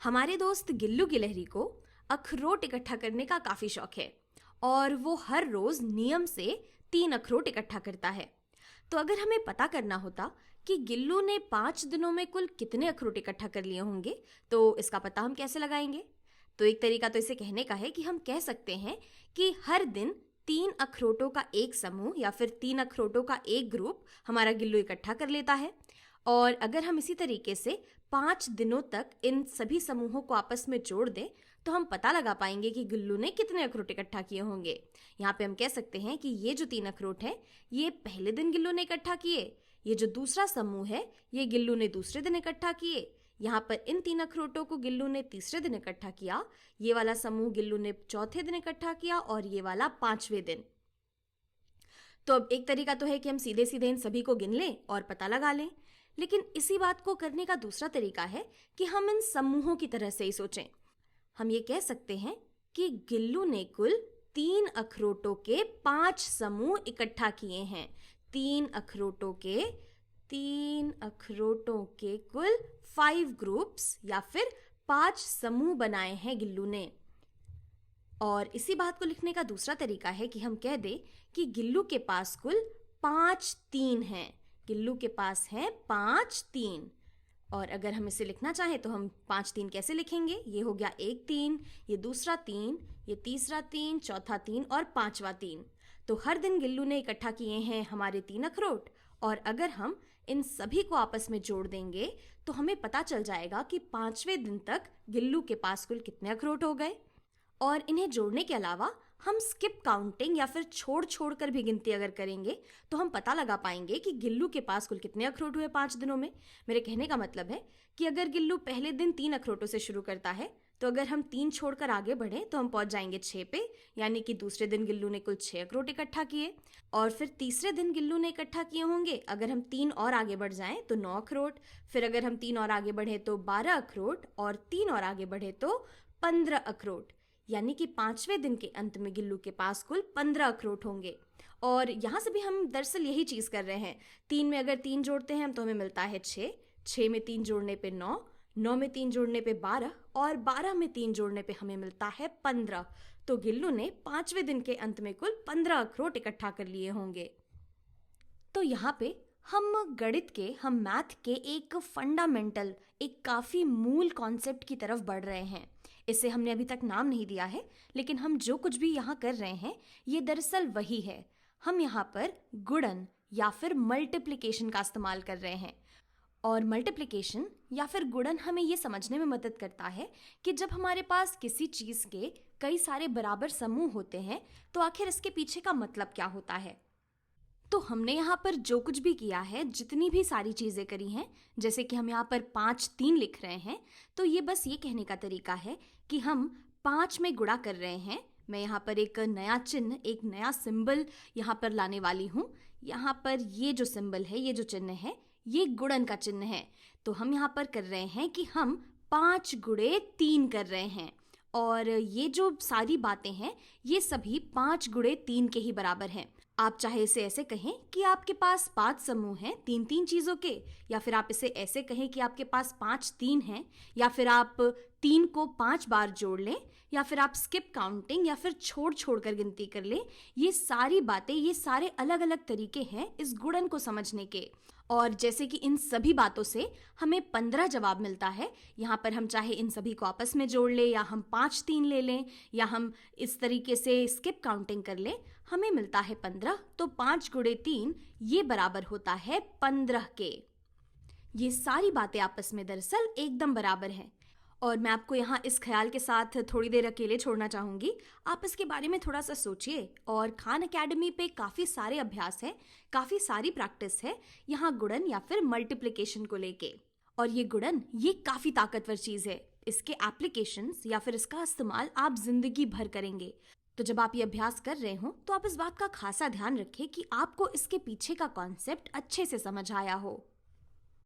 हमारे दोस्त गिल्लू गिलहरी को अखरोट इकट्ठा करने का काफी शौक है और वो हर रोज नियम से 3 अखरोट इकट्ठा करता है। तो अगर हमें पता करना होता कि गिल्लू ने 5 दिनों में कुल कितने अखरोट इकट्ठा कर लिए होंगे, तो इसका पता हम कैसे लगाएंगे? तो एक तरीका तो इसे कहने का है कि हम कह सकते हैं कि हर दिन 3 अखरोटों का एक समूह या फिर 3 अखरोटों का एक ग्रुप हमारा गिल्लू इकट्ठा कर लेता है। और अगर हम इसी तरीके से 5 दिनों तक इन सभी समूहों को आपस में जोड़ दें तो हम पता लगा पाएंगे कि गिल्लू ने कितने अखरोट इकट्ठा किए होंगे। यहाँ पे हम कह सकते हैं कि ये जो 3 अखरोट हैं ये पहले दिन गिल्लू ने इकट्ठा किए, ये जो दूसरा समूह है ये गिल्लू ने दूसरे दिन इकट्ठा किए, यहाँ पर इन 3 अखरोटों को गिल्लू ने तीसरे दिन इकट्ठा किया, ये वाला समूह गिल्लू ने चौथे दिन इकट्ठा किया और ये वाला 5वें दिन। तो अब एक तरीका तो है कि हम सीधे सीधे इन सभी को गिन लें और पता लगा लें, लेकिन इसी बात को करने का दूसरा तरीका है कि हम इन समूहों की तरह से ही सोचें। हम ये कह सकते हैं कि गिल्लू ने कुल 3 अखरोटों के 5 समूह इकट्ठा किए हैं। 3 अखरोटों के कुल 5 ग्रुप्स या फिर 5 समूह बनाए हैं गिल्लू ने। और इसी बात को लिखने का दूसरा तरीका है कि हम कह दें कि गिल्लू के पास कुल 5 3 हैं। गिल्लू के पास है 5 3। और अगर हम इसे लिखना चाहें तो हम 5 3 कैसे लिखेंगे? ये हो गया एक 3, ये दूसरा 3, ये तीसरा 3, चौथा 3 और 5वां 3। तो हर दिन गिल्लू ने इकट्ठा किए हैं हमारे 3 अखरोट, और अगर हम इन सभी को आपस में जोड़ देंगे तो हमें पता चल जाएगा कि 5वें दिन तक गिल्लू के पास कुल कितने अखरोट हो गए। और इन्हें जोड़ने के अलावा हम स्किप काउंटिंग या फिर छोड़ छोड़ कर भी गिनती अगर करेंगे तो हम पता लगा पाएंगे कि गिल्लू के पास कुल कितने अखरोट हुए 5 दिनों में। मेरे कहने का मतलब है कि अगर गिल्लू पहले दिन 3 अखरोटों से शुरू करता है तो अगर हम 3 छोड़कर आगे बढ़े तो हम पहुंच जाएंगे 6 पे, यानी कि दूसरे दिन गिल्लू ने कुल 6 अखरोट इकट्ठा किए। और फिर तीसरे दिन गिल्लू ने इकट्ठा किए होंगे, अगर हम 3 और आगे बढ़ जाएं तो 9 अखरोट, फिर अगर हम 3 और आगे बढ़े तो 12 अखरोट, और 3 और आगे बढ़े तो 15 अखरोट, यानी कि 5वें दिन के अंत में गिल्लू के पास कुल 15 अखरोट होंगे। और यहाँ से भी हम दरअसल यही चीज़ कर रहे हैं। 3 में अगर 3 जोड़ते हैं हम तो हमें मिलता है 6, 6 में 3 जोड़ने पे 9, 9 में 3 जोड़ने पे 12 और 12 में 3 जोड़ने पे हमें मिलता है 15। तो गिल्लू ने 5वें दिन के अंत में कुल 15 अखरोट इकट्ठा कर लिए होंगे। तो यहाँ पे हम गणित के, हम मैथ के एक फंडामेंटल, एक काफ़ी मूल कॉन्सेप्ट की तरफ बढ़ रहे हैं। इसे हमने अभी तक नाम नहीं दिया है, लेकिन हम जो कुछ भी यहाँ कर रहे हैं ये दरअसल वही है। हम यहाँ पर गुणन या फिर मल्टीप्लिकेशन का इस्तेमाल कर रहे हैं। और मल्टीप्लिकेशन या फिर गुणन हमें ये समझने में मदद करता है कि जब हमारे पास किसी चीज़ के कई सारे बराबर समूह होते हैं तो आखिर इसके पीछे का मतलब क्या होता है। तो हमने यहाँ पर जो कुछ भी किया है, जितनी भी सारी चीज़ें करी हैं, जैसे कि हम यहाँ पर 5 3 लिख रहे हैं, तो ये बस ये कहने का तरीका है कि हम 5 में गुणा कर रहे हैं। मैं यहाँ पर एक नया चिन्ह, एक नया सिंबल यहाँ पर लाने वाली हूँ। यहाँ पर ये जो सिंबल है, ये जो चिन्ह है, ये गुणन का चिन्ह है। तो हम यहाँ पर कर रहे हैं कि हम 5 गुणे 3 कर रहे हैं। और ये जो सारी बातें हैं ये सभी 5 गुणे 3 के ही बराबर हैं। आप चाहे इसे ऐसे कहें कि आपके पास 5 समूह हैं 3-3 चीज़ों के, या फिर आप इसे ऐसे कहें कि आपके पास 5 3 हैं, या फिर आप 3 को 5 बार जोड़ लें, या फिर आप स्किप काउंटिंग या फिर छोड़ छोड़ कर गिनती कर लें। ये सारी बातें, ये सारे अलग अलग तरीके हैं इस गुणन को समझने के। और जैसे कि इन सभी बातों से हमें 15 जवाब मिलता है। यहाँ पर हम चाहे इन सभी को आपस में जोड़ लें, या हम 5 3 ले लें, या हम इस तरीके से स्किप काउंटिंग कर लें, हमें मिलता है 15। तो 5 गुणे 3 ये बराबर होता है 15 के। ये सारी बातें आपस में दरअसल एकदम बराबर हैं। और मैं आपको यहाँ इस ख्याल के साथ थोड़ी देर अकेले छोड़ना चाहूँगी। आप इसके बारे में थोड़ा सा सोचिए। और खान अकेडमी पे काफ़ी सारे अभ्यास है, काफ़ी सारी प्रैक्टिस है यहाँ गुणन या फिर मल्टीप्लिकेशन को लेके। और ये गुणन ये काफ़ी ताकतवर चीज़ है। इसके एप्लीकेशंस या फिर इसका इस्तेमाल आप जिंदगी भर करेंगे। तो जब आप ये अभ्यास कर रहे हो तो आप इस बात का खासा ध्यान रखें कि आपको इसके पीछे का कॉन्सेप्ट अच्छे से समझ आया हो।